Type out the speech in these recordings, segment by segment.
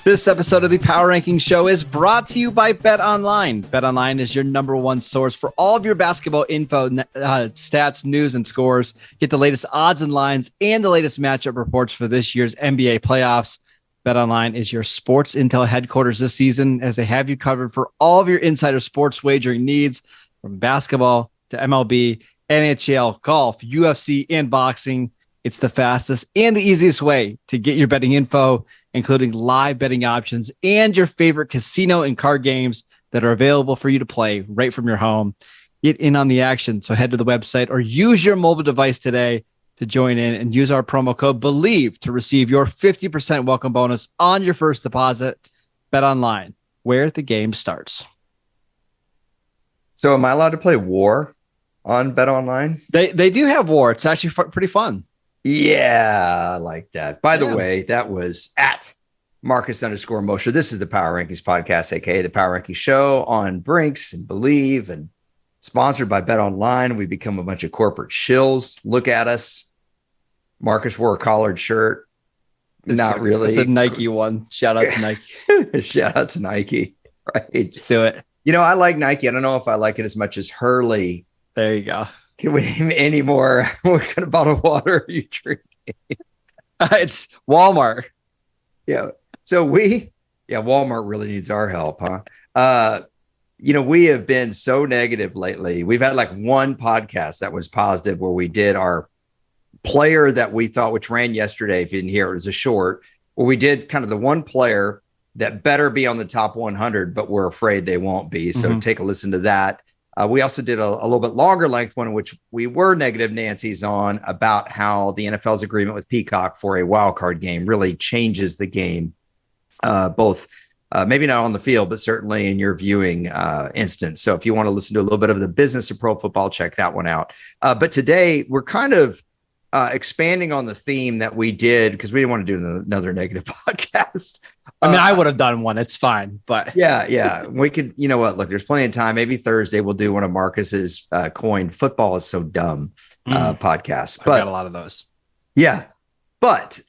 This episode of the Power Rankings Show is brought to you by BetOnline. BetOnline is your number one source for all of your basketball info, stats, news, and scores. Get the latest odds and lines and the latest matchup reports for this year's NBA playoffs. BetOnline is your sports intel headquarters this season, as they have you covered for all of your insider sports wagering needs, from basketball to MLB, NHL, golf, UFC, and boxing. It's the fastest and the easiest way to get your betting info, including live betting options and your favorite casino and card games that are available for you to play right from your home. Get in on the action. So head to the website or use your mobile device today to join in and use our promo code BELIEVE to receive your 50% welcome bonus on your first deposit. Bet online, where the game starts. So am I allowed to play War on Bet Online? They do have War. It's actually pretty fun. Yeah, I like that. By the way, that was at Marcus_Mosher. This is the Power Rankings podcast, aka the Power Rankings Show on Brinks and Believe, and sponsored by Bet Online. We become a bunch of corporate shills. Look at us. Marcus wore a collared shirt. Not really. It's a Nike one. Shout out to Nike. Shout out to Nike. Right. Just do it. You know, I like Nike. I don't know if I like it as much as Hurley. There you go. Can we name any more? What kind of bottle of water are you drinking? It's Walmart. Yeah. So Walmart really needs our help, huh? We have been so negative lately. We've had like one podcast that was positive where we did our player that we thought, which ran yesterday. If you didn't hear, it was a short where we did kind of the one player that better be on the top 100, but we're afraid they won't be. So take a listen to that. We also did a little bit longer length one in which we were negative Nancy's on about how the NFL's agreement with Peacock for a wild card game really changes the game, both maybe not on the field, but certainly in your viewing instance. So if you want to listen to a little bit of the business of pro football, check that one out. But today we're kind of expanding on the theme that we did because we didn't want to do another negative podcast. I mean, I would have done one. It's fine, but yeah, we could. You know what? Look, there's plenty of time. Maybe Thursday we'll do one of Marcus's coined "Football is so dumb" podcasts. But I got a lot of those. Yeah, but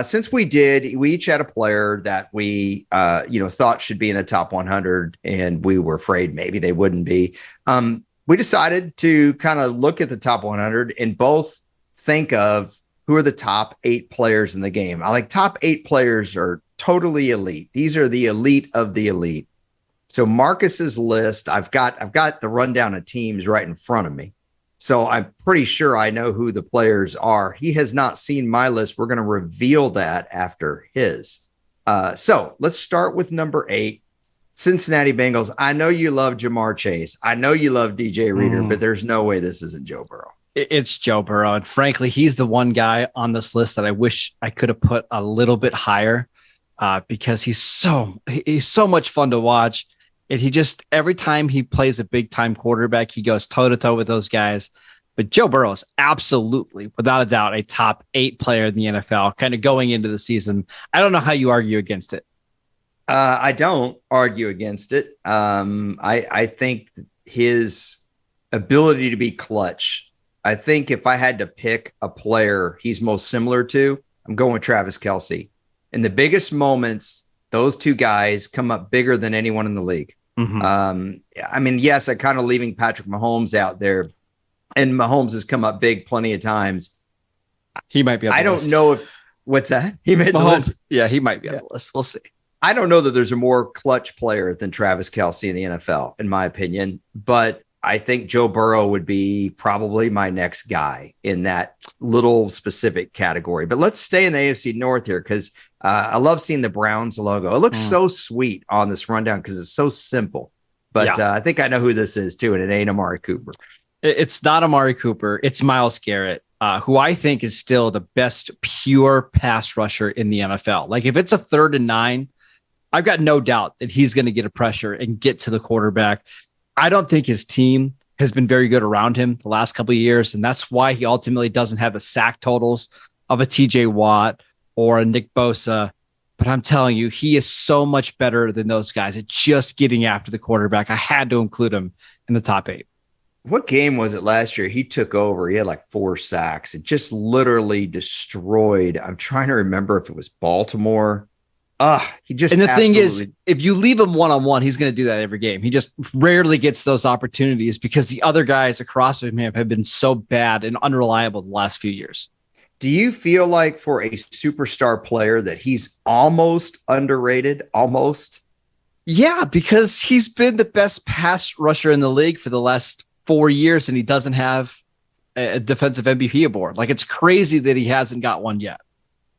since we each had a player that we thought should be in the top 100, and we were afraid maybe they wouldn't be. We decided to kind of look at the top 100 and both think of who are the top 8 players in the game. I like top 8 players are totally elite. These are the elite of the elite. So Marcus's list, I've got the rundown of teams right in front of me. So I'm pretty sure I know who the players are. He has not seen my list. We're going to reveal that after his. So let's start with number 8, Cincinnati Bengals. I know you love Jamar Chase. I know you love DJ Reader, but there's no way this isn't Joe Burrow. It's Joe Burrow. And frankly, he's the one guy on this list that I wish I could have put a little bit higher because he's so much fun to watch. And he just, every time he plays a big time quarterback, he goes toe to toe with those guys. But Joe Burrow is absolutely, without a doubt, a top 8 player in the NFL kind of going into the season. I don't know how you argue against it. I don't argue against it. I think his ability to be clutch. I think if I had to pick a player he's most similar to, I'm going with Travis KELCE. In the biggest moments, those two guys come up bigger than anyone in the league. I mean, yes, I'm kind of leaving Patrick Mahomes out there, and Mahomes has come up big plenty of times. He might be on the list. I don't know if what's that? He made the list. Yeah, he might be on the list. We'll see. I don't know that there's a more clutch player than Travis KELCE in the NFL, in my opinion, but I think Joe Burrow would be probably my next guy in that little specific category. But let's stay in the AFC North here because I love seeing the Browns logo. It looks so sweet on this rundown because it's so simple. But I think I know who this is too, and it ain't Amari Cooper. It's not Amari Cooper. It's Myles Garrett, who I think is still the best pure pass rusher in the NFL. Like if it's a 3rd and 9, I've got no doubt that he's going to get a pressure and get to the quarterback. I don't think his team has been very good around him the last couple of years, and that's why he ultimately doesn't have the sack totals of a TJ Watt or a Nick Bosa. But I'm telling you, he is so much better than those guys at just getting after the quarterback. I had to include him in the top 8. What game was it last year? He took over. He had like 4 sacks. It just literally destroyed. I'm trying to remember if it was Baltimore He just and the thing is, if you leave him one-on-one, he's going to do that every game. He just rarely gets those opportunities because the other guys across from him have been so bad and unreliable the last few years. Do you feel like for a superstar player that he's almost underrated? Almost? Yeah, because he's been the best pass rusher in the league for the last 4 years, and he doesn't have a defensive MVP award. Like, it's crazy that he hasn't got one yet.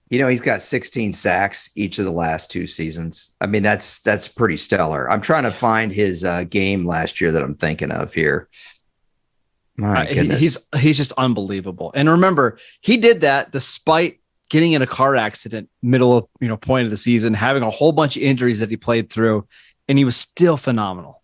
He's got 16 sacks each of the last 2 seasons. I mean, that's pretty stellar. I'm trying to find his game last year that I'm thinking of here. My goodness. He's just unbelievable. And remember, he did that despite getting in a car accident middle of point of the season, having a whole bunch of injuries that he played through, and he was still phenomenal.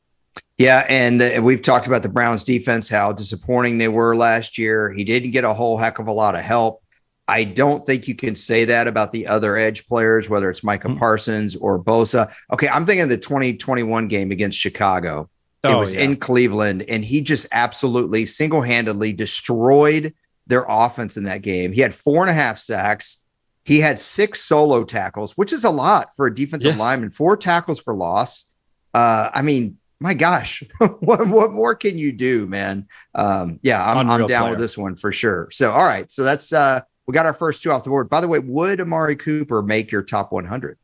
Yeah, and we've talked about the Browns defense, how disappointing they were last year. He didn't get a whole heck of a lot of help. I don't think you can say that about the other edge players, whether it's Micah Parsons or Bosa. Okay, I'm thinking of the 2021 game against Chicago. It was in Cleveland, and he just absolutely single-handedly destroyed their offense in that game. He had 4.5 sacks. He had 6 solo tackles, which is a lot for a defensive lineman. 4 tackles for loss. I mean, my gosh, what more can you do, man? I'm down with this one for sure. So, all right. So that's we got our first 2 off the board. By the way, would Amari Cooper make your top 100?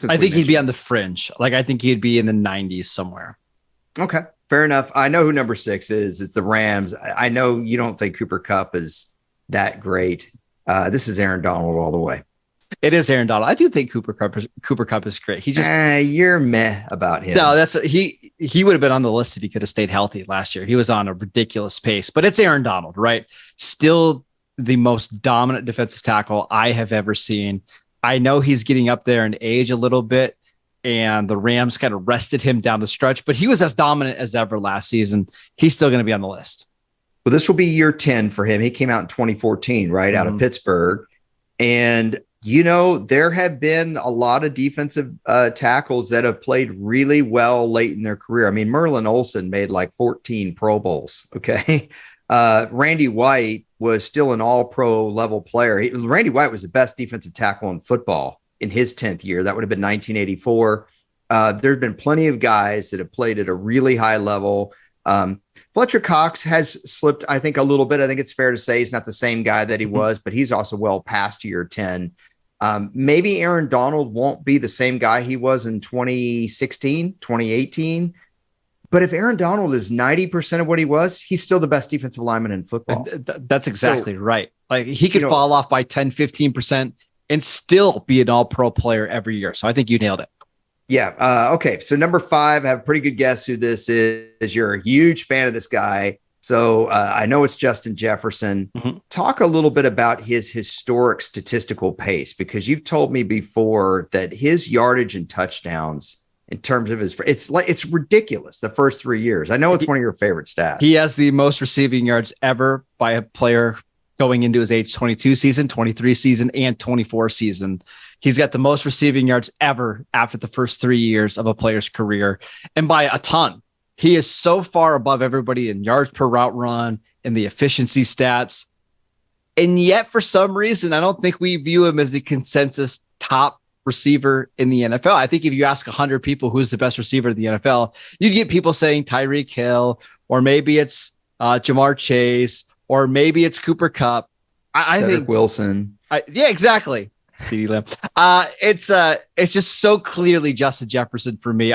I think he'd be on the fringe. Like, I think he'd be in the 90s somewhere. Okay, fair enough. I know who number 6 is. It's the Rams. I know you don't think Cooper Kupp is that great. This is Aaron Donald all the way. It is Aaron Donald. I do think Cooper Kupp is great. He just you're meh about him. No, he would have been on the list if he could have stayed healthy last year. He was on a ridiculous pace, but it's Aaron Donald, right? Still the most dominant defensive tackle I have ever seen. I know he's getting up there in age a little bit, and the Rams kind of rested him down the stretch, but he was as dominant as ever last season. He's still going to be on the list. Well, this will be year 10 for him. He came out in 2014, right, out of Pittsburgh. And, there have been a lot of defensive tackles that have played really well late in their career. I mean, Merlin Olsen made like 14 Pro Bowls, okay? Randy White was still an all-pro level player. Randy White was the best defensive tackle in football in his 10th year. That would have been 1984. There's been plenty of guys that have played at a really high level. Fletcher Cox has slipped, I think, a little bit. I think it's fair to say he's not the same guy that he was, but he's also well past year 10. Maybe Aaron Donald won't be the same guy he was in 2016, 2018. But if Aaron Donald is 90% of what he was, he's still the best defensive lineman in football. That's exactly right. Like, he could fall off by 10, 15% and still be an all-pro player every year. So I think you nailed it. Yeah. Okay. So number 5, I have a pretty good guess who this is. You're a huge fan of this guy. So I know it's Justin Jefferson. Talk a little bit about his historic statistical pace, because you've told me before that his yardage and touchdowns in terms of it's ridiculous. The first 3 years. I know it's one of your favorite stats. He has the most receiving yards ever by a player going into his age 22 season, 23 season, and 24 season. He's got the most receiving yards ever after the first 3 years of a player's career, and by a ton. He is so far above everybody in yards per route run and the efficiency stats. And yet, for some reason, I don't think we view him as the consensus top receiver in the NFL. I think if you ask 100 people who's the best receiver in the NFL, you get people saying Tyreek Hill, or maybe it's Jamar Chase, or maybe it's Cooper Kupp. I think Wilson. Yeah, exactly. CeeDee Lamb. It's just so clearly Justin Jefferson for me.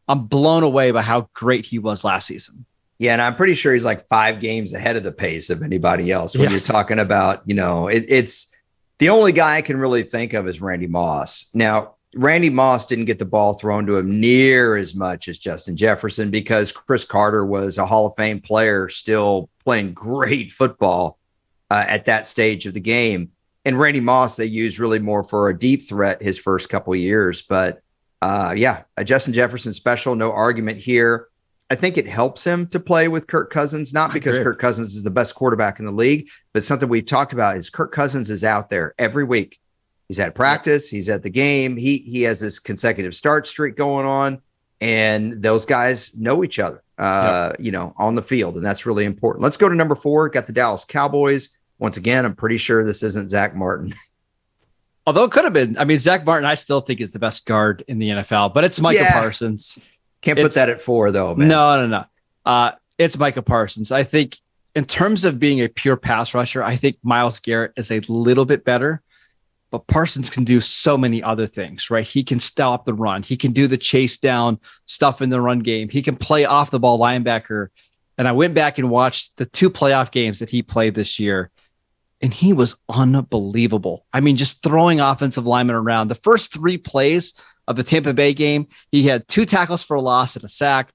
I'm blown away by how great he was last season. Yeah, and I'm pretty sure he's like 5 games ahead of the pace of anybody else. When you're talking about, it's the only guy I can really think of is Randy Moss. Now, Randy Moss didn't get the ball thrown to him near as much as Justin Jefferson, because Chris Carter was a Hall of Fame player still playing great football at that stage of the game. And Randy Moss, they used really more for a deep threat his first couple of years. But a Justin Jefferson special, no argument here. I think it helps him to play with Kirk Cousins, not because Kirk Cousins is the best quarterback in the league, but something we've talked about is Kirk Cousins is out there every week. He's at practice. He's at the game. He has this consecutive start streak going on, and those guys know each other, on the field, and that's really important. Let's go to number 4. Got the Dallas Cowboys. Once again, I'm pretty sure this isn't Zach Martin. Although it could have been. I mean, Zach Martin, I still think is the best guard in the NFL, but it's Micah Parsons. Can't put that at 4 though, man. No. It's Micah Parsons. I think in terms of being a pure pass rusher, I think Myles Garrett is a little bit better, but Parsons can do so many other things, right? He can stop the run. He can do the chase down stuff in the run game. He can play off the ball linebacker. And I went back and watched the 2 playoff games that he played this year, and he was unbelievable. I mean, just throwing offensive linemen around. The first 3 plays of the Tampa Bay game, he had 2 tackles for a loss and a sack.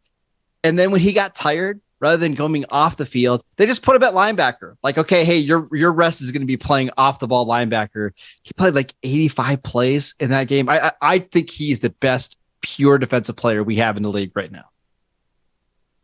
And then when he got tired, rather than going off the field, they just put him at linebacker. Like, okay, hey, your rest is going to be playing off the ball linebacker. He played like 85 plays in that game. I think he's the best pure defensive player we have in the league right now.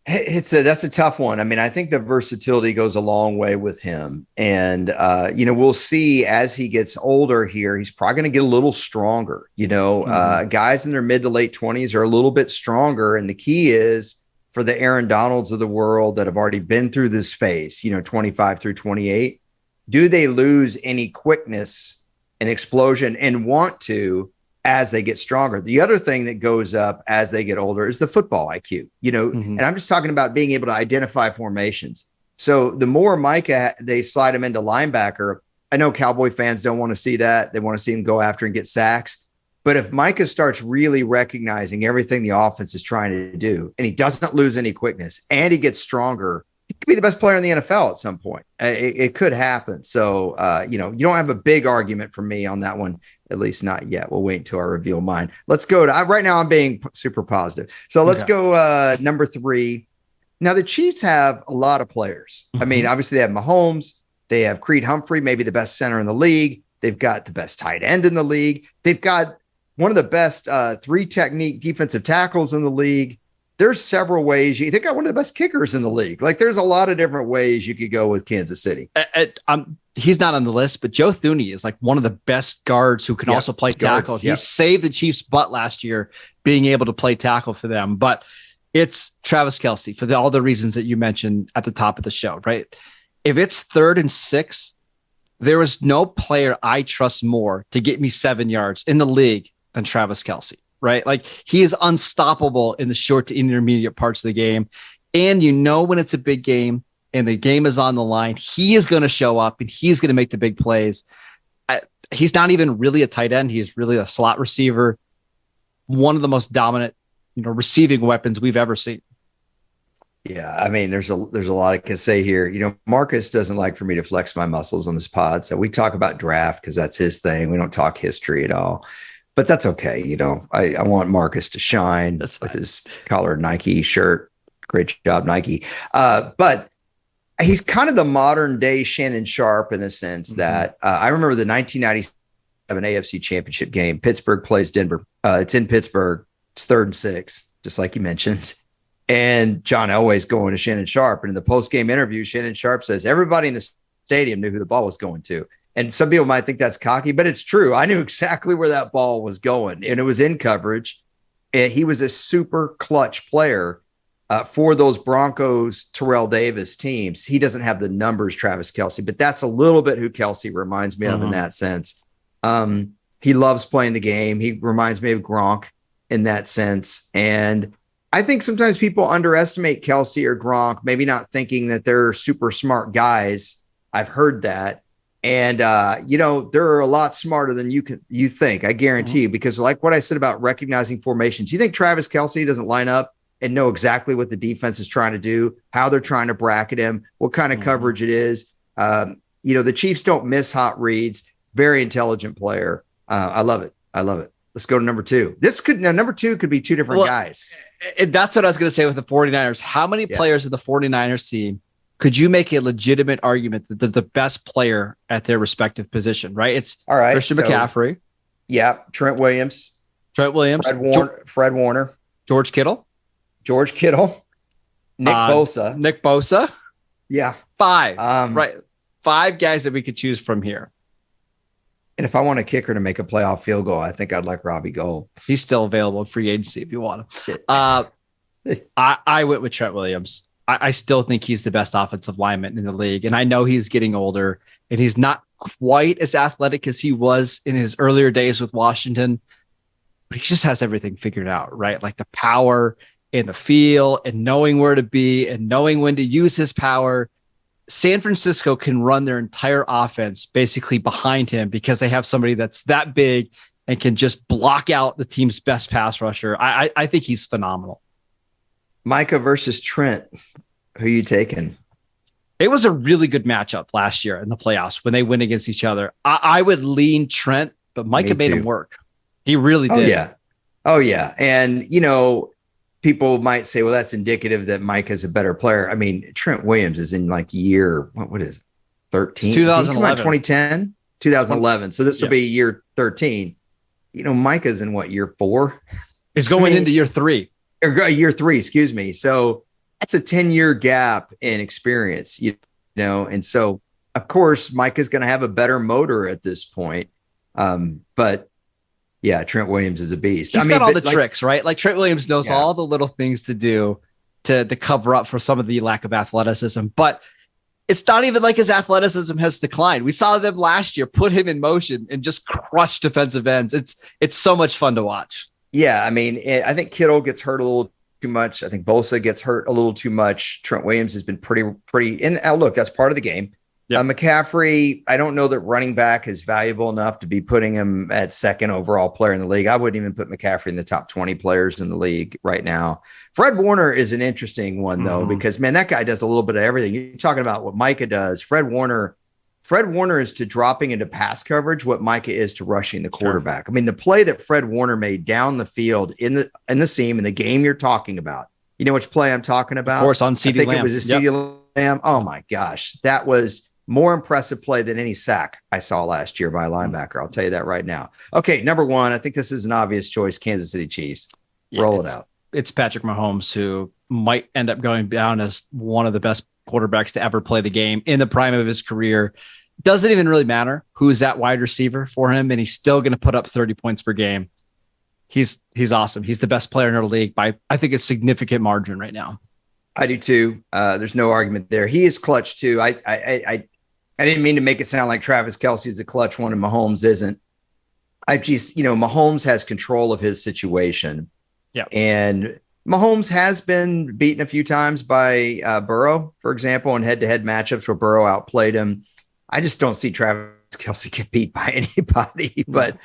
That's a tough one. I mean, I think the versatility goes a long way with him. And, we'll see as he gets older here, he's probably going to get a little stronger. Guys in their mid to late 20s are a little bit stronger. And the key is for the Aaron Donalds of the world that have already been through this phase, 25 through 28, do they lose any quickness and explosion and want to as they get stronger? The other thing that goes up as they get older is the football IQ, and I'm just talking about being able to identify formations. So the more Micah, they slide him into linebacker. I know Cowboy fans don't want to see that. They want to see him go after and get sacks. But if Micah starts really recognizing everything the offense is trying to do, and he doesn't lose any quickness and he gets stronger, he could be the best player in the NFL at some point. It could happen. So, you don't have a big argument for me on that one. At least not yet. We'll wait until I reveal mine. Let's go to right now. I'm being super positive. So let's go number 3. Now the Chiefs have a lot of players. I mean, obviously they have Mahomes. They have Creed Humphrey, maybe the best center in the league. They've got the best tight end in the league. They've got one of the best 3 technique defensive tackles in the league. There's several ways. They've got one of the best kickers in the league. Like there's a lot of different ways you could go with Kansas City. He's not on the list, but Joe Thuney is like one of the best guards who can also play tackle. He saved the Chiefs' butt last year being able to play tackle for them. But it's Travis KELCE for all the reasons that you mentioned at the top of the show, right? If it's 3rd and 6, there is no player I trust more to get me 7 yards in the league than Travis KELCE, right? Like he is unstoppable in the short to intermediate parts of the game. And when it's a big game and the game is on the line, he is going to show up and he's going to make the big plays. He's not even really a tight end. He's really a slot receiver. One of the most dominant, receiving weapons we've ever seen. Yeah, I mean, there's a lot I can say here. Marcus doesn't like for me to flex my muscles on this pod, so we talk about draft because that's his thing. We don't talk history at all, but that's okay. I want Marcus to shine with his collared Nike shirt. Great job, Nike. But he's kind of the modern day Shannon Sharp in a sense that I remember the 1997 AFC Championship game. Pittsburgh plays Denver. It's in Pittsburgh. It's 3rd and 6, just like you mentioned. And John Elway's going to Shannon Sharp. And in the post-game interview, Shannon Sharp says, everybody in the stadium knew who the ball was going to. And some people might think that's cocky, but it's true. I knew exactly where that ball was going, and it was in coverage. And he was a super clutch player for those Broncos, Terrell Davis teams. He doesn't have the numbers, Travis KELCE, but that's a little bit who KELCE reminds me of in that sense. He loves playing the game. He reminds me of Gronk in that sense. And I think sometimes people underestimate KELCE or Gronk, maybe not thinking that they're super smart guys. I've heard that. And, they're a lot smarter than you think, I guarantee you, because like what I said about recognizing formations, you think Travis KELCE doesn't line up and know exactly what the defense is trying to do, how they're trying to bracket him, what kind of coverage it is. The Chiefs don't miss hot reads. Very intelligent player. I love it. Let's go to number 2. Number 2 could be 2 different guys. That's what I was going to say with the 49ers. How many players of the 49ers team could you make a legitimate argument that they're the best player at their respective position, right? It's all right. Christian McCaffrey. Yeah. Trent Williams. Fred Warner. George Kittle. Nick Bosa. Yeah. 5. Right. 5 guys that we could choose from here. And if I want a kicker to make a playoff field goal, I think I'd like Robbie Gould. He's still available in free agency if you want him. I went with Trent Williams. I still think he's the best offensive lineman in the league. And I know he's getting older and he's not quite as athletic as he was in his earlier days with Washington, but he just has everything figured out, right? Like the power and the feel and knowing where to be and knowing when to use his power. San Francisco can run their entire offense basically behind him because they have somebody that's that big and can just block out the team's best pass rusher. I think he's phenomenal. Micah versus Trent. Who are you taking? It was a really good matchup last year in the playoffs when they went against each other. I would lean Trent, but Micah made him work. He really did. Oh, yeah. And, people might say, well, that's indicative that Micah's a better player. I mean, Trent Williams is in like year, what is it? 13? 2011. 2010? 2011. So this will be year 13. Micah's in what, year 4? He's going into year 3. Or year 3, excuse me. So that's a 10-year gap in experience, and so of course Micah's going to have a better motor at this point. But yeah, Trent Williams is a beast. He's got all the tricks, right? Like Trent Williams knows all the little things to do to cover up for some of the lack of athleticism, but it's not even like his athleticism has declined. We saw them last year put him in motion and just crush defensive ends. It's so much fun to watch. Yeah, I mean, I think Kittle gets hurt a little too much. I think Bosa gets hurt a little too much. Trent Williams has been pretty. And look, that's part of the game. Yep. McCaffrey, I don't know that running back is valuable enough to be putting him at second overall player in the league. I wouldn't even put McCaffrey in the top 20 players in the league right now. Fred Warner is an interesting one, though, because, man, that guy does a little bit of everything. You're talking about what Micah does. Fred Warner is to dropping into pass coverage what Micah is to rushing the quarterback. Sure. I mean, the play that Fred Warner made down the field in the seam in the game you're talking about, you know which play I'm talking about? Of course, on CeeDee Lamb. I think it was a CeeDee Lamb. Oh, my gosh. That was more impressive play than any sack I saw last year by a linebacker. I'll tell you that right now. Okay, number one, I think this is an obvious choice, Kansas City Chiefs. Roll it out. It's Patrick Mahomes, who might end up going down as one of the best quarterbacks to ever play the game in the prime of his career. Doesn't even really matter who's that wide receiver for him, and he's still going to put up 30 points per game. He's awesome. He's the best player in our league by, I think, a significant margin right now. I do too. There's no argument there. He is clutch too. I didn't mean to make it sound like Travis Kelce is a clutch one and Mahomes isn't. Mahomes has control of his situation. Yeah. And Mahomes has been beaten a few times by Burrow, for example, in head-to-head matchups where Burrow outplayed him. I just don't see Travis Kelce get beat by anybody. But,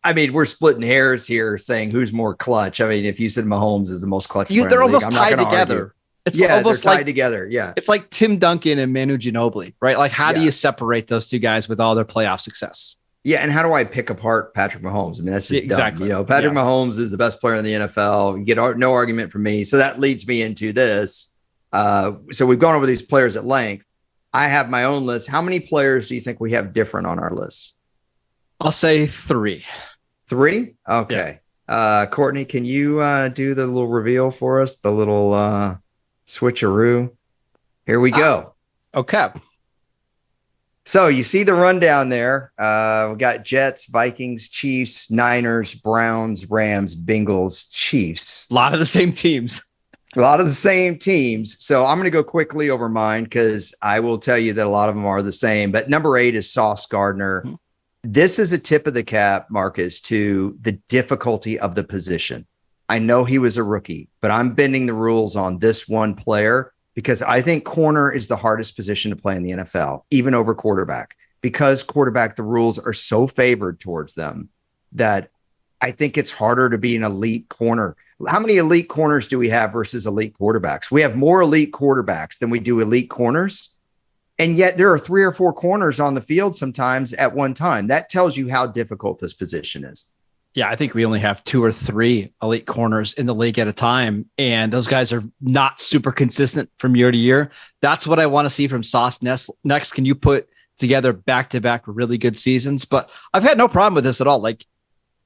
we're splitting hairs here saying who's more clutch. I mean, if you said Mahomes is the most clutch player they're in the almost league, tied together. Argue. It's almost they're tied like together. Yeah. It's like Tim Duncan and Manu Ginobili, right? Like, how do you separate those two guys with all their playoff success? Yeah, and how do I pick apart Patrick Mahomes? I mean, that's just exactly dumb. Patrick Mahomes is the best player in the NFL. You get no argument from me. So that leads me into this. So we've gone over these players at length. I have my own list. How many players do you think we have different on our list? I'll say 3. 3? Okay. Yeah. Courtney, can you do the little reveal for us? The little switcheroo. Here we go. Okay. So you see the rundown there. We got Jets, Vikings, Chiefs, Niners, Browns, Rams, Bengals, Chiefs. A lot of the same teams. So I'm going to go quickly over mine because I will tell you that a lot of them are the same. But number 8 is Sauce Gardner. Mm-hmm. This is a tip of the cap, Marcus, to the difficulty of the position. I know he was a rookie, but I'm bending the rules on this one player because I think corner is the hardest position to play in the NFL, even over quarterback, because quarterback, the rules are so favored towards them that I think it's harder to be an elite corner. How many elite corners do we have versus elite quarterbacks? We have more elite quarterbacks than we do elite corners. And yet there are 3 or 4 corners on the field sometimes at one time. That tells you how difficult this position is. Yeah, I think we only have 2 or 3 elite corners in the league at a time. And those guys are not super consistent from year to year. That's what I want to see from Sauce next. Can you put together back-to-back really good seasons? But I've had no problem with this at all. Like,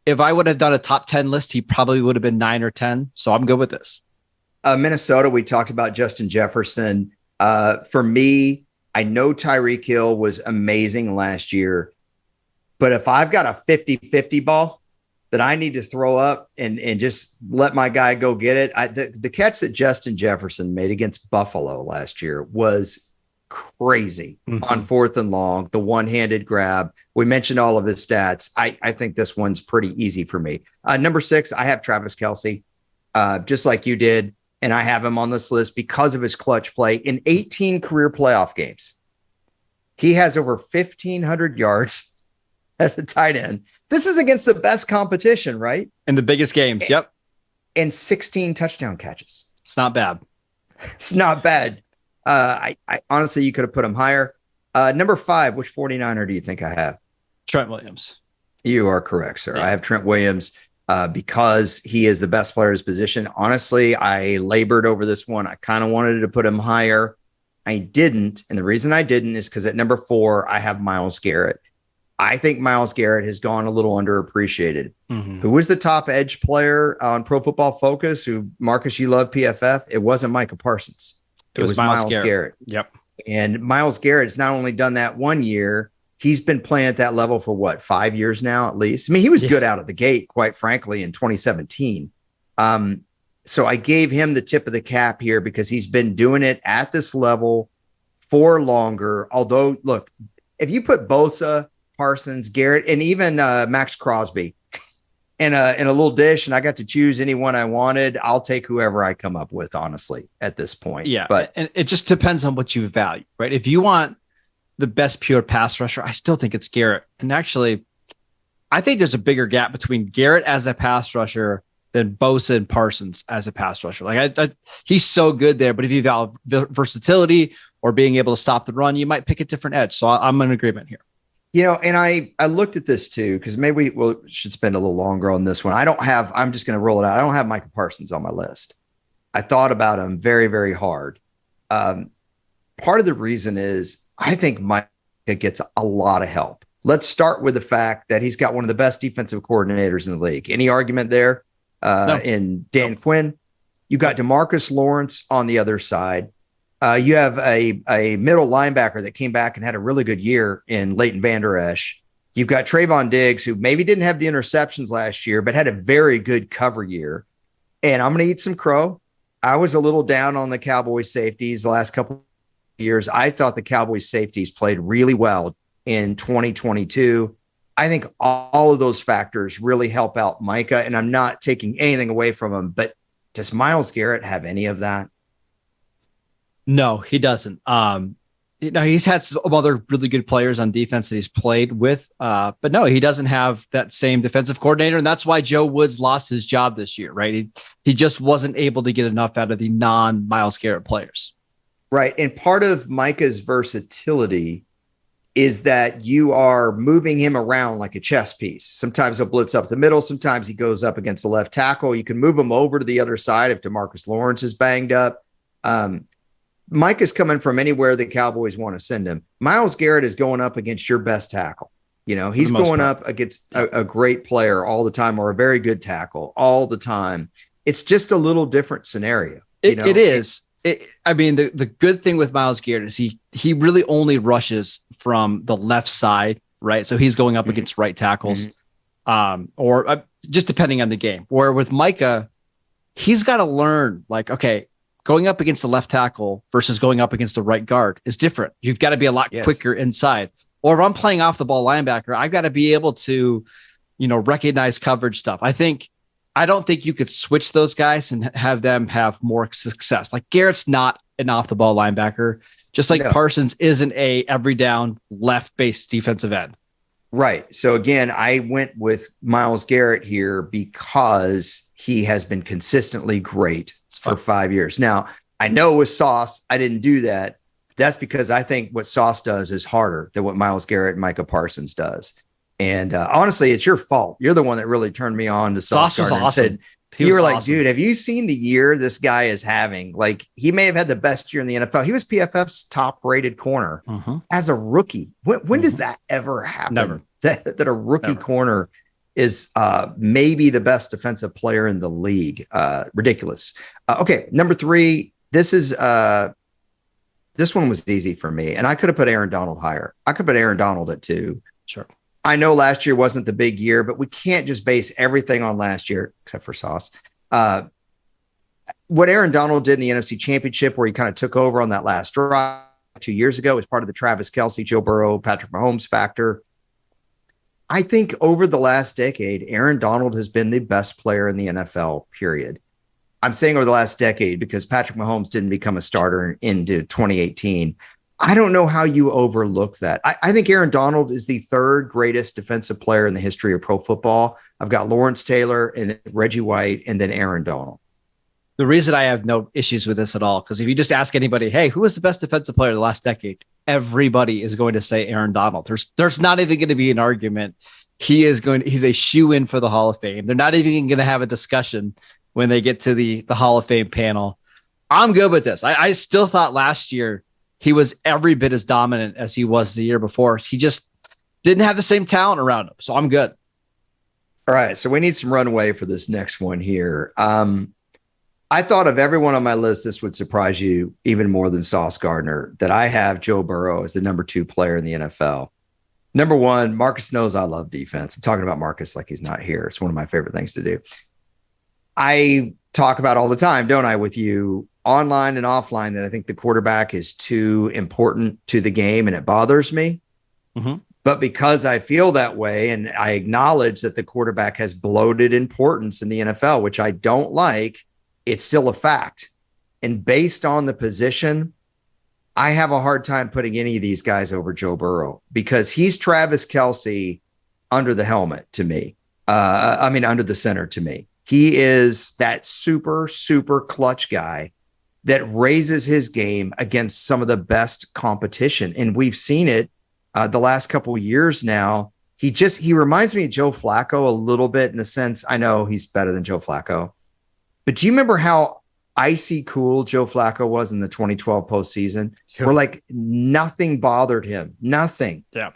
if I would have done a top 10 list, he probably would have been 9 or 10. So I'm good with this. Minnesota, we talked about Justin Jefferson. For me, I know Tyreek Hill was amazing last year. But if I've got a 50-50 ball that I need to throw up and just let my guy go get it, the catch that Justin Jefferson made against Buffalo last year was crazy on 4th and long, the one-handed grab. We mentioned all of his stats. I think this one's pretty easy for me. Number 6, I have Travis KELCE, just like you did. And I have him on this list because of his clutch play in 18 career playoff games. He has over 1,500 yards as a tight end. This is against the best competition, right? In the biggest games. Yep. And 16 touchdown catches. It's not bad. It's not bad. I honestly, you could have put him higher. Number 5, which 49er do you think I have? Trent Williams. You are correct, sir. Yeah. I have Trent Williams because he is the best player in his position. Honestly, I labored over this one. I kind of wanted to put him higher. I didn't. And the reason I didn't is because at number 4, I have Myles Garrett. I think Myles Garrett has gone a little underappreciated. Who was the top edge player on Pro Football Focus? Who, Marcus, you love PFF? It wasn't Micah Parsons. It was Myles Garrett. Yep. And Myles Garrett has not only done that 1 year, he's been playing at that level for what, 5 years now, at least. I mean, he was good out of the gate, quite frankly, in 2017. So I gave him the tip of the cap here because he's been doing it at this level for longer. Although, look, if you put Bosa, Parsons, Garrett, and even Max Crosby in a little dish, and I got to choose anyone I wanted, I'll take whoever I come up with, honestly, at this point. Yeah, but and it just depends on what you value, right? If you want the best pure pass rusher, I still think it's Garrett. And actually, I think there's a bigger gap between Garrett as a pass rusher than Bosa and Parsons as a pass rusher. Like he's so good there, but if you value versatility or being able to stop the run, you might pick a different edge. So I'm in agreement here. You know, and I looked at this too, because maybe we should spend a little longer on this one. I'm just going to roll it out. I don't have Micah Parsons on my list. I thought about him very, very hard. Part of the reason is I think Micah gets a lot of help. Let's start with the fact that he's got one of the best defensive coordinators in the league. Any argument there? No. In Dan Quinn, you got DeMarcus Lawrence on the other side. You have a middle linebacker that came back and had a really good year in Leighton Vander Esch. You've got Trayvon Diggs, who maybe didn't have the interceptions last year, but had a very good cover year. And I'm going to eat some crow. I was a little down on the Cowboys safeties the last couple of years. I thought the Cowboys safeties played really well in 2022. I think all of those factors really help out Micah, and I'm not taking anything away from him, but does Myles Garrett have any of that? No, he doesn't. He's had some other really good players on defense that he's played with, but no, he doesn't have that same defensive coordinator, and that's why Joe Woods lost his job this year, right? He just wasn't able to get enough out of the non-Myles Garrett players. Right, and part of Micah's versatility is that you are moving him around like a chess piece. Sometimes he'll blitz up the middle. Sometimes he goes up against the left tackle. You can move him over to the other side if DeMarcus Lawrence is banged up. Mike is coming from anywhere the Cowboys want to send him. Myles Garrett is going up against your best tackle. You know, he's going up against a great player all the time, or a very good tackle all the time. It's just a little different scenario. It is. I mean, the good thing with Myles Garrett is he really only rushes from the left side, right? So he's going up against right tackles, or just depending on the game. Where with Micah, he's got to learn, like, okay, going up against the left tackle versus going up against the right guard is different. You've got to be a lot quicker inside. Or if I'm playing off the ball linebacker, I've got to be able to, recognize coverage stuff. I don't think you could switch those guys and have them have more success. Like Garrett's not an off the ball linebacker, just like Parsons isn't a every down left base defensive end. Right. So again, I went with Myles Garrett here because he has been consistently great for 5 years. Now, I know with Sauce, I didn't do that. That's because I think what Sauce does is harder than what Myles Garrett and Micah Parsons does. And honestly, it's your fault. You're the one that really turned me on to Sauce was Gardner. awesome. You were like, dude, have you seen the year this guy is having? Like, he may have had the best year in the NFL. He was PFF's top rated corner as a rookie. When does that ever happen? Never. That a rookie corner is maybe the best defensive player in the league. Ridiculous. Okay, number 3. This one was easy for me, and I could have put Aaron Donald higher. I could put Aaron Donald at 2. Sure. I know last year wasn't the big year, but we can't just base everything on last year, except for Sauce. What Aaron Donald did in the NFC Championship, where he kind of took over on that last drive, 2 years ago. It was part of the Travis Kelce, Joe Burrow, Patrick Mahomes factor. I think over the last decade, Aaron Donald has been the best player in the NFL, period. I'm saying over the last decade because Patrick Mahomes didn't become a starter into 2018. I don't know how you overlook that. I think Aaron Donald is the third greatest defensive player in the history of pro football. I've got Lawrence Taylor and Reggie White and then Aaron Donald. The reason I have no issues with this at all, because if you just ask anybody, hey, who was the best defensive player of the last decade? Everybody is going to say Aaron Donald. There's not even going to be an argument. He's a shoe-in for the Hall of Fame. They're not even going to have a discussion when they get to the Hall of Fame panel. I'm good with this. I still thought last year he was every bit as dominant as he was the year before. He just didn't have the same talent around him. So I'm good. All right. So we need some runway for this next one here. I thought of everyone on my list, this would surprise you even more than Sauce Gardner, that I have Joe Burrow as the number 2 player in the NFL. Number 1, Marcus knows I love defense. I'm talking about Marcus like he's not here. It's one of my favorite things to do. I talk about all the time, don't I, with you online and offline, that I think the quarterback is too important to the game and it bothers me. Mm-hmm. But because I feel that way and I acknowledge that the quarterback has bloated importance in the NFL, which I don't like, it's still a fact. And based on the position, I have a hard time putting any of these guys over Joe Burrow because he's Travis Kelce under the helmet to me. Under the center to me. He is that super, super clutch guy that raises his game against some of the best competition. And we've seen it the last couple of years now. He reminds me of Joe Flacco a little bit in the sense, I know he's better than Joe Flacco, but do you remember how icy cool Joe Flacco was in the 2012 postseason? Where like nothing bothered him, nothing. Yeah.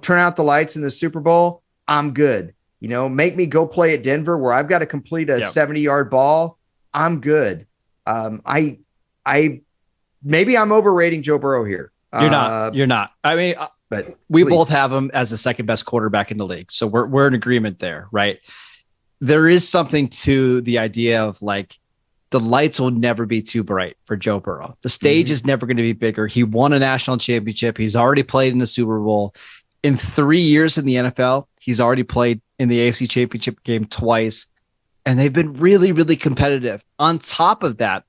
Turn out the lights in the Super Bowl. I'm good. Make me go play at Denver where I've got to complete a 70-yard ball. I'm good. Maybe I'm overrating Joe Burrow here. You're not. I mean, but we both have him as the second best quarterback in the league. So we're in agreement there, right? There is something to the idea of like the lights will never be too bright for Joe Burrow. The stage is never going to be bigger. He won a national championship. He's already played in the Super Bowl. In 3 years in the NFL, he's already played in the AFC Championship game twice, and they've been really, really competitive. On top of that,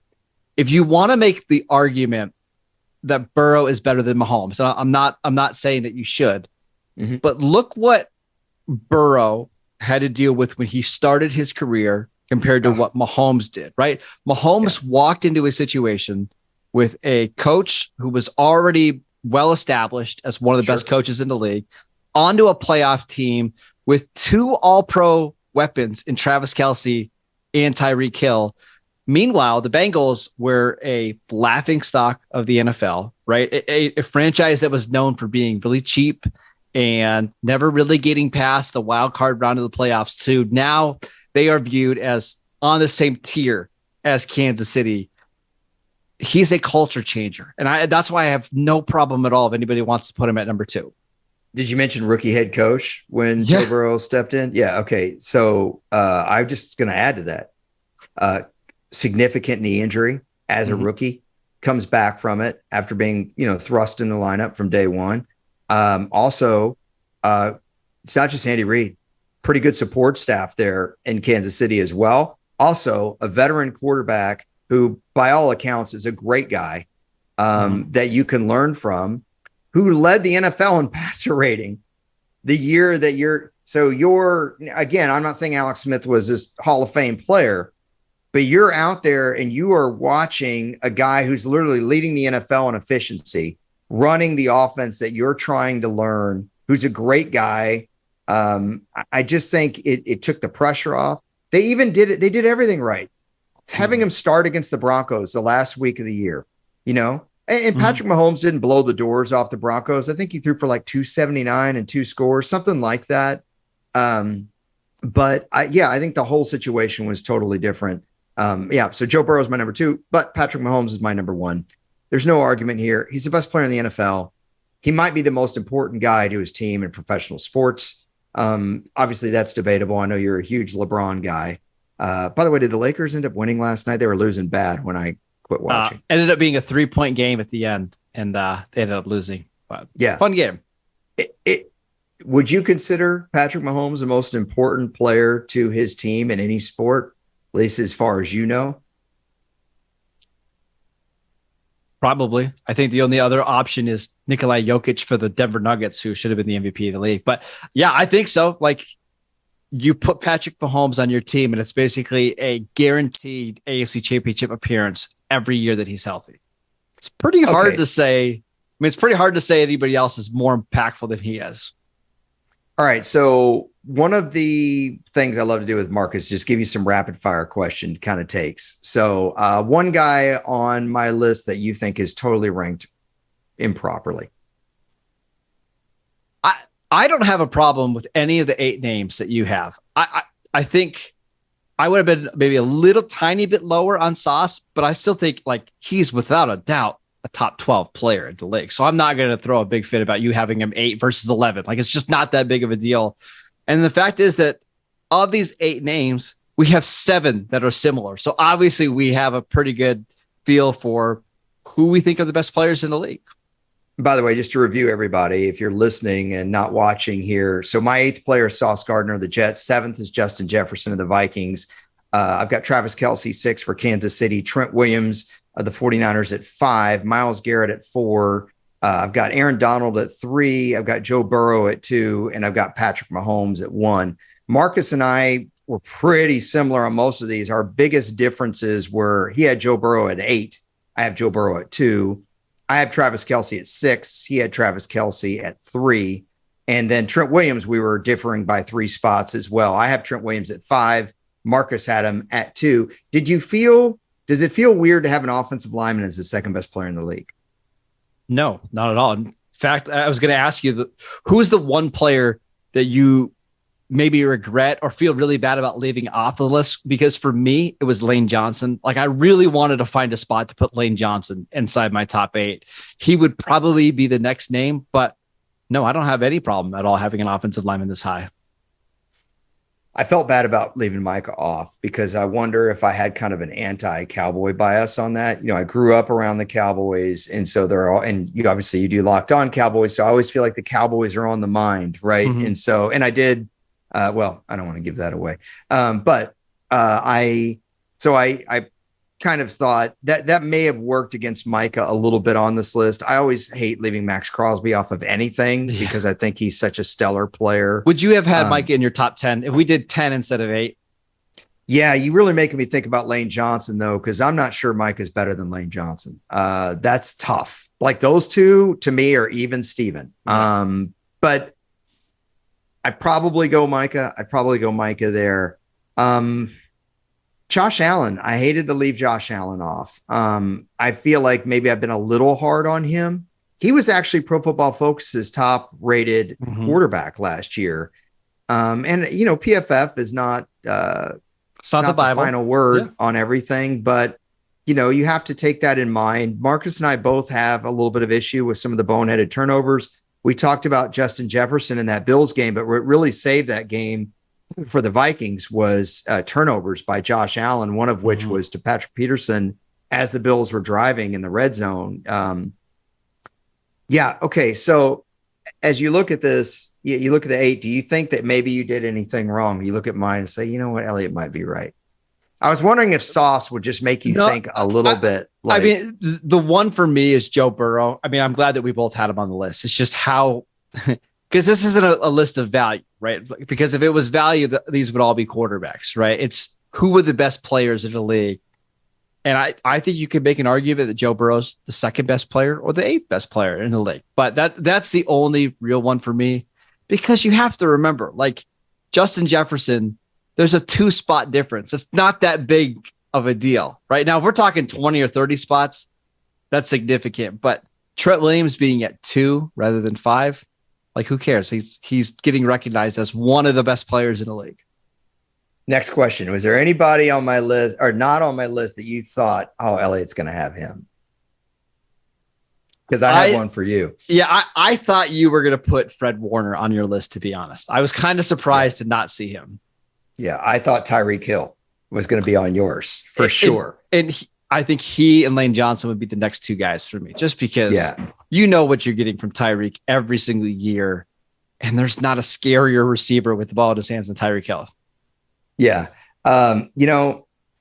if you want to make the argument that Burrow is better than Mahomes, I'm not saying that you should, but look what Burrow had to deal with when he started his career compared to what Mahomes did, right? Mahomes walked into a situation with a coach who was already well established as one of the best coaches in the league, onto a playoff team with 2 all-pro weapons in Travis Kelce and Tyreek Hill. Meanwhile, the Bengals were a laughing stock of the NFL, right? A franchise that was known for being really cheap and never really getting past the wild card round of the playoffs to now they are viewed as on the same tier as Kansas City. He's a culture changer. And that's why I have no problem at all if anybody wants to put him at number 2. Did you mention rookie head coach when Joe Burrow stepped in? Yeah. Okay. So I'm just going to add to that. Significant knee injury as a rookie, comes back from it after being, thrust in the lineup from day one. Also, it's not just Andy Reid, pretty good support staff there in Kansas City as well. Also, a veteran quarterback who, by all accounts, is a great guy that you can learn from, who led the NFL in passer rating the year that again, I'm not saying Alex Smith was this Hall of Fame player, but you're out there and you are watching a guy who's literally leading the NFL in efficiency, running the offense that you're trying to learn, who's a great guy. I just think it took the pressure off. They even did it. They did everything right. Having him start against the Broncos the last week of the year, and Patrick Mahomes didn't blow the doors off the Broncos. I think he threw for like 279 and 2 scores, something like that. But I think the whole situation was totally different. So Joe Burrow is my number 2, but Patrick Mahomes is my number 1. There's no argument here. He's the best player in the NFL. He might be the most important guy to his team in professional sports. Obviously, that's debatable. I know you're a huge LeBron guy. By the way, did the Lakers end up winning last night? They were losing bad when I quit watching. Ended up being a 3-point game at the end. and they ended up losing. But Yeah. fun game. Would you consider Patrick Mahomes the most important player to his team in any sport, at least as far as you know? Probably. I think the only other option is Nikolai Jokic for the Denver Nuggets, who should have been the MVP of the league. But yeah, I think so. Like, you put Patrick Mahomes on your team, and it's basically a guaranteed AFC Championship appearance every year that he's healthy. It's pretty hard to say. I mean, it's pretty hard to say anybody else is more impactful than he is. All right. So one of the things I love to do with Mark is just give you some rapid fire question kind of takes. So one guy on my list that you think is totally ranked improperly. I don't have a problem with any of the 8 names that you have. I think I would have been maybe a little tiny bit lower on Sauce, but I still think like he's without a doubt a top 12 player in the league. So I'm not going to throw a big fit about you having him 8 versus 11. Like, it's just not that big of a deal. And the fact is that of these 8 names, we have 7 that are similar. So obviously we have a pretty good feel for who we think are the best players in the league. By the way, just to review everybody, if you're listening and not watching here. So my 8th player is Sauce Gardner of the Jets. 7th is Justin Jefferson of the Vikings. I've got Travis Kelce 6 for Kansas City. Trent Williams of the 49ers at 5. Myles Garrett at 4. I've got Aaron Donald at 3. I've got Joe Burrow at 2. And I've got Patrick Mahomes at 1. Marcus and I were pretty similar on most of these. Our biggest differences were he had Joe Burrow at 8. I have Joe Burrow at 2. I have Travis Kelce at 6. He had Travis Kelce at 3. And then Trent Williams, we were differing by 3 spots as well. I have Trent Williams at 5. Marcus had him at 2. Does it feel weird to have an offensive lineman as the second best player in the league? No, not at all. In fact, I was going to ask you, who's the one player that you maybe regret or feel really bad about leaving off the list? Because for me, it was Lane Johnson. Like, I really wanted to find a spot to put Lane Johnson inside my top 8. He would probably be the next name, but no, I don't have any problem at all having an offensive lineman this high. I felt bad about leaving Micah off because I wonder if I had kind of an anti-Cowboy bias on that. You know, I grew up around the Cowboys, and so they're all, and you obviously you do Locked On Cowboys, so I always feel like the Cowboys are on the mind, right? Mm-hmm. And so, and I did. Well, I don't want to give that away, but I kind of thought that may have worked against Micah a little bit on this list. I always hate leaving Max Crosby off of anything because I think he's such a stellar player. Would you have had Micah in your top 10 if we did 10 instead of 8? Yeah, you really making me think about Lane Johnson though, because I'm not sure Micah's better than Lane Johnson. That's tough. Like, those two to me are even Steven. Yeah. But I'd probably go Micah. There. Josh Allen. I hated to leave Josh Allen off. I feel like maybe I've been a little hard on him. He was actually Pro Football Focus's top rated quarterback last year. And you know, PFF is not the final word on everything, but you know, you have to take that in mind. Marcus and I both have a little bit of issue with some of the boneheaded turnovers. We talked about Justin Jefferson in that Bills game, but what really saved that game for the Vikings was turnovers by Josh Allen, one of which was to Patrick Peterson as the Bills were driving in the red zone. Okay. So as you look at this, you look at the 8, do you think that maybe you did anything wrong? You look at mine and say, you know what, Elliot might be right. I was wondering if Sauce would just make you think a little bit. Like, I mean, the one for me is Joe Burrow. I mean, I'm glad that we both had him on the list. It's just how, because this isn't a list of value, right? Because if it was value, these would all be quarterbacks, right? It's who were the best players in the league. And I think you could make an argument that Joe Burrow's the second best player or the 8th best player in the league. But that's the only real one for me, because you have to remember, like, Justin Jefferson, there's a 2-spot difference. It's not that big of a deal right now. If we're talking 20 or 30 spots, that's significant. But Trent Williams being at 2 rather than 5, like, who cares? He's getting recognized as one of the best players in the league. Next question. Was there anybody on my list or not on my list that you thought, oh, Elliot's going to have him? Because I have one for you. Yeah, I thought you were going to put Fred Warner on your list, to be honest. I was kind of surprised to not see him. Yeah, I thought Tyreek Hill was going to be on yours for sure. And I think he and Lane Johnson would be the next two guys for me, just because you know what you're getting from Tyreek every single year. And there's not a scarier receiver with the ball in his hands than Tyreek Hill. Yeah.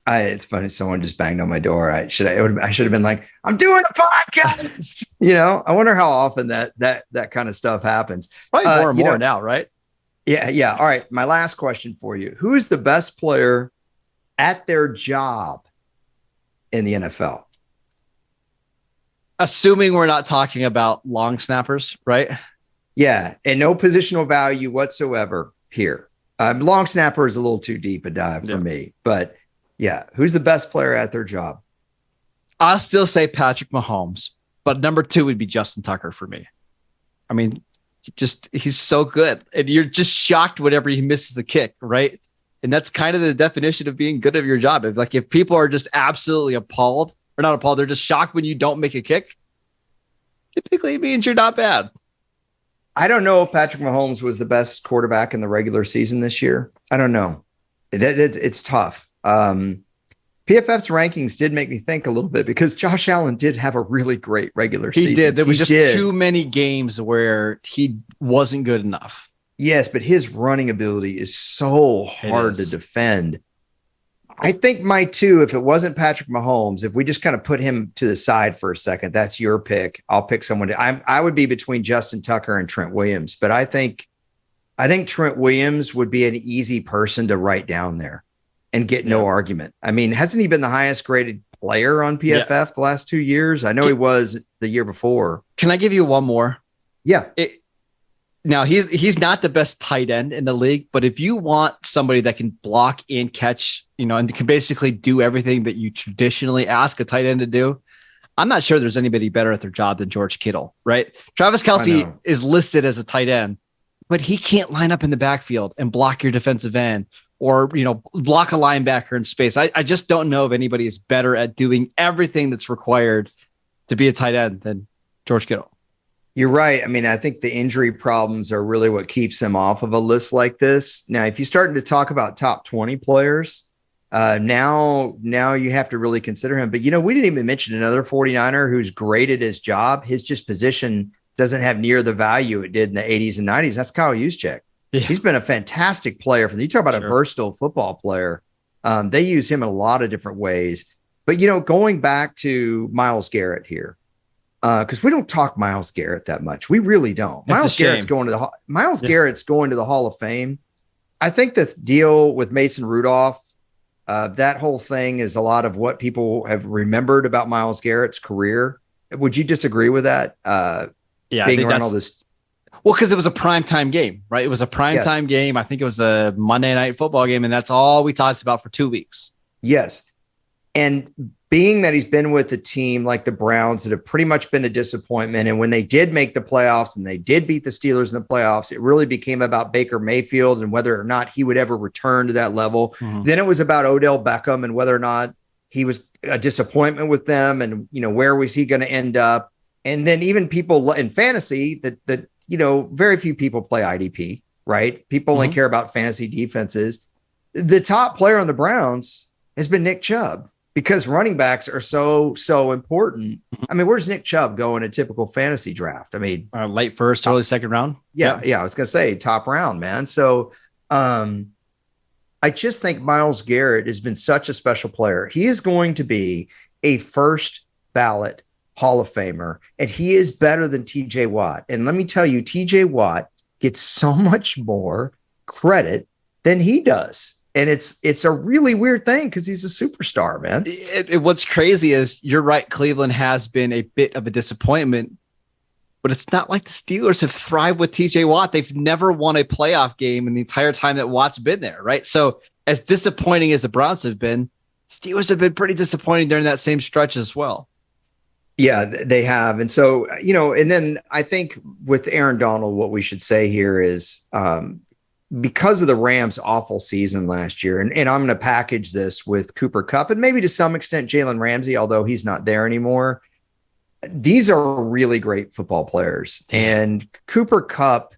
It's funny. Someone just banged on my door. I should have been like, I'm doing a podcast. I wonder how often that kind of stuff happens. Probably more and more now, right? Yeah. Yeah. All right. My last question for you. Who is the best player at their job in the NFL? Assuming we're not talking about long snappers, right? Yeah. And no positional value whatsoever here. Long snapper is a little too deep a dive for me, but yeah. Who's the best player at their job? I'll still say Patrick Mahomes, but number 2 would be Justin Tucker for me. I mean, he's so good, and you're just shocked whenever he misses a kick, right? And that's kind of the definition of being good at your job. If people are just absolutely appalled, or not appalled, they're just shocked when you don't make a kick, typically it means you're not bad. I don't know if Patrick Mahomes was the best quarterback in the regular season this year. I don't know. It's tough. PFF's rankings did make me think a little bit, because Josh Allen did have a really great regular season. He did. There was just too many games where he wasn't good enough. Yes, but his running ability is so hard to defend. I think my 2, if it wasn't Patrick Mahomes, if we just kind of put him to the side for a second, that's your pick. I'll pick someone. I would be between Justin Tucker and Trent Williams, but I think Trent Williams would be an easy person to write down there and get no argument. I mean, hasn't he been the highest graded player on PFF the last 2 years? I know he was the year before. Can I give you one more? Yeah. Now, he's not the best tight end in the league, but if you want somebody that can block and catch, and can basically do everything that you traditionally ask a tight end to do, I'm not sure there's anybody better at their job than George Kittle, right? Travis Kelce is listed as a tight end, but he can't line up in the backfield and block your defensive end or, block a linebacker in space. I just don't know if anybody is better at doing everything that's required to be a tight end than George Kittle. You're right. I mean, I think the injury problems are really what keeps him off of a list like this. Now, if you're starting to talk about top 20 players, now you have to really consider him. But, we didn't even mention another 49er who's great at his job. His just position doesn't have near the value it did in the 80s and 90s. That's Kyle Juszczyk. Yeah. He's been a fantastic player. You talk about a versatile football player. They use him in a lot of different ways. But, going back to Myles Garrett here, because we don't talk Myles Garrett that much. We really don't. Myles Garrett's going to the Hall of Fame. I think the deal with Mason Rudolph, that whole thing is a lot of what people have remembered about Myles Garrett's career. Would you disagree with that? Being around all this. Well, because it was a primetime game, right? It was a primetime game. I think it was a Monday Night Football game, and that's all we talked about for 2 weeks. Yes. And being that he's been with a team like the Browns that have pretty much been a disappointment, and when they did make the playoffs and they did beat the Steelers in the playoffs, it really became about Baker Mayfield and whether or not he would ever return to that level. Mm-hmm. Then it was about Odell Beckham and whether or not he was a disappointment with them, and where was he going to end up? And then even people in fantasy that very few people play IDP, right? People only care about fantasy defenses. The top player on the Browns has been Nick Chubb, because running backs are so important. I mean, where's Nick Chubb go in a typical fantasy draft? I mean, late first, early second round. Yeah. I was going to say top round, man. So I just think Myles Garrett has been such a special player. He is going to be a first ballot Hall of Famer, and he is better than TJ Watt. And let me tell you, TJ Watt gets so much more credit than he does. And it's a really weird thing because he's a superstar, man. What's crazy is you're right. Cleveland has been a bit of a disappointment, but it's not like the Steelers have thrived with TJ Watt. They've never won a playoff game in the entire time that Watt's been there, right? So as disappointing as the Browns have been, Steelers have been pretty disappointing during that same stretch as well. Yeah, they have. And so, and then I think with Aaron Donald, what we should say here is because of the Rams' awful season last year, and I'm going to package this with Cooper Kupp and maybe to some extent Jalen Ramsey, although he's not there anymore. These are really great football players. And Cooper Kupp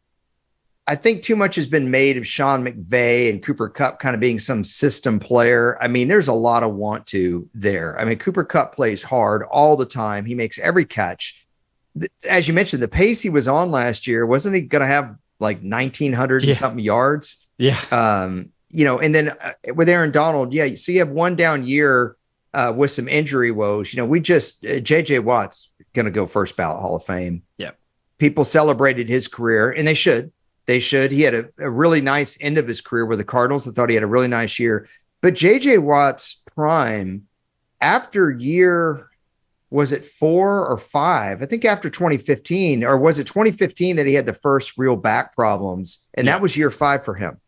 I think too much has been made of Sean McVay and Cooper Kupp kind of being some system player. I mean, there's a lot of want to there. I mean, Cooper Kupp plays hard all the time. He makes every catch. As you mentioned, the pace he was on last year, wasn't he going to have like 1,900 and something yards? Yeah. And then with Aaron Donald, so you have one down year with some injury woes. JJ Watt's going to go first ballot Hall of Fame. Yeah. People celebrated his career, and they should. They should. He had a really nice end of his career with the Cardinals. I thought he had a really nice year. But JJ Watt's prime, after year, was it 4 or 5? I think after 2015, or was it 2015 that he had the first real back problems? And that was year 5 for him.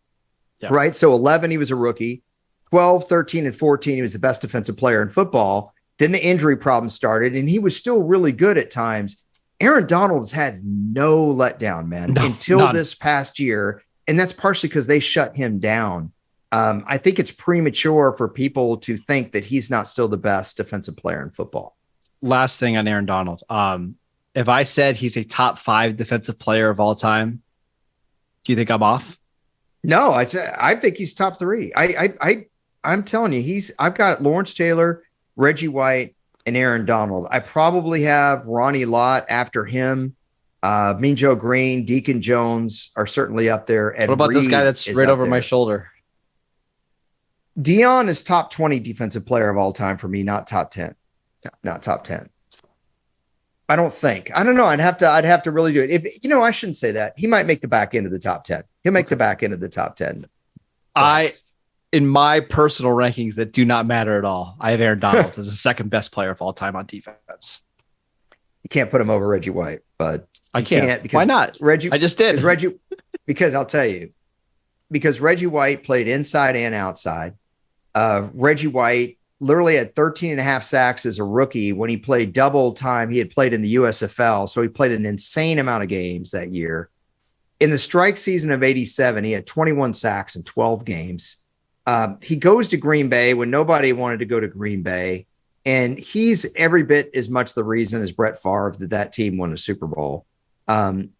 Yeah. Right. So 11, he was a rookie. 12, 13, and 14, he was the best defensive player in football. Then the injury problem started, and he was still really good at times. Aaron Donald's had no letdown, man, until this past year. And that's partially because they shut him down. I think it's premature for people to think that he's not still the best defensive player in football. Last thing on Aaron Donald. If I said he's a top 5 defensive player of all time, do you think I'm off? No, I think he's top 3. I'm telling you, I've got Lawrence Taylor, Reggie White, and Aaron Donald. I probably have Ronnie Lott after him. Mean Joe Green, Deacon Jones are certainly up there. Ed what about Reed this guy that's right over my shoulder? Dion is top 20 defensive player of all time for me, not top 10. Yeah. Not top 10. I don't think. I don't know. I'd have to really do it. I shouldn't say that. He might make the back end of the top 10. He'll make the back end of the top 10. In my personal rankings that do not matter at all, I have Aaron Donald as the second best player of all time on defense. You can't put him over Reggie White, but I can't. Because why not? Reggie, I just did. Because I'll tell you, because Reggie White played inside and outside. Reggie White literally had 13 and a half sacks as a rookie. When he played double time, he had played in the USFL. So he played an insane amount of games that year. In the strike season of 87, he had 21 sacks in 12 games. He goes to Green Bay when nobody wanted to go to Green Bay. And he's every bit as much the reason as Brett Favre that team won a Super Bowl.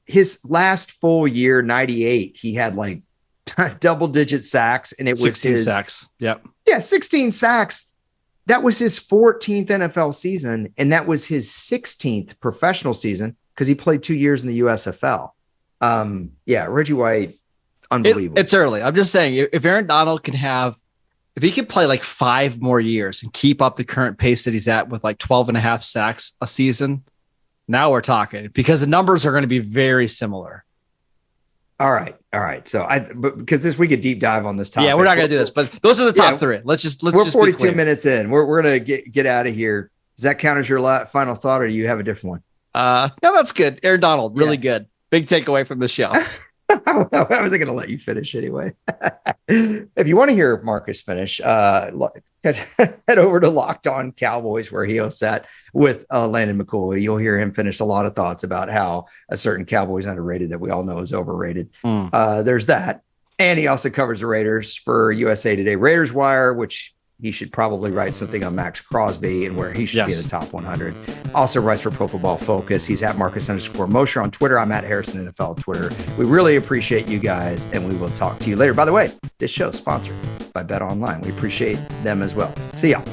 His last full year, 98, he had like double-digit sacks, and it was 16 sacks. Yep. Yeah, 16 sacks. That was his 14th NFL season, and that was his 16th professional season because he played 2 years in the USFL. Reggie White, unbelievable. It's early. I'm just saying, if Aaron Donald if he could play like 5 more years and keep up the current pace that he's at with like 12 and a half sacks a season, now we're talking, because the numbers are going to be very similar. All right. So because we could deep dive on this topic. Yeah, we're not going to do this, but those are the top 3. Let's we're 42 minutes in. We're going to get out of here. Does that count as your final thought, or do you have a different one? No, that's good. Aaron Donald, really good. Big takeaway from the show. I wasn't going to let you finish anyway. If you want to hear Marcus finish, head over to Locked On Cowboys, where he'll sat with Landon McCoy. You'll hear him finish a lot of thoughts about how a certain Cowboy's underrated that we all know is overrated. There's that. And he also covers the Raiders for USA Today Raiders Wire, which he should probably write something on Max Crosby and where he should be in the top 100. Also writes for Pro Football Focus. He's at Marcus_Mosher on Twitter. I'm at Harrison NFL on Twitter. We really appreciate you guys, and we will talk to you later. By the way, this show is sponsored by Bet Online. We appreciate them as well. See y'all.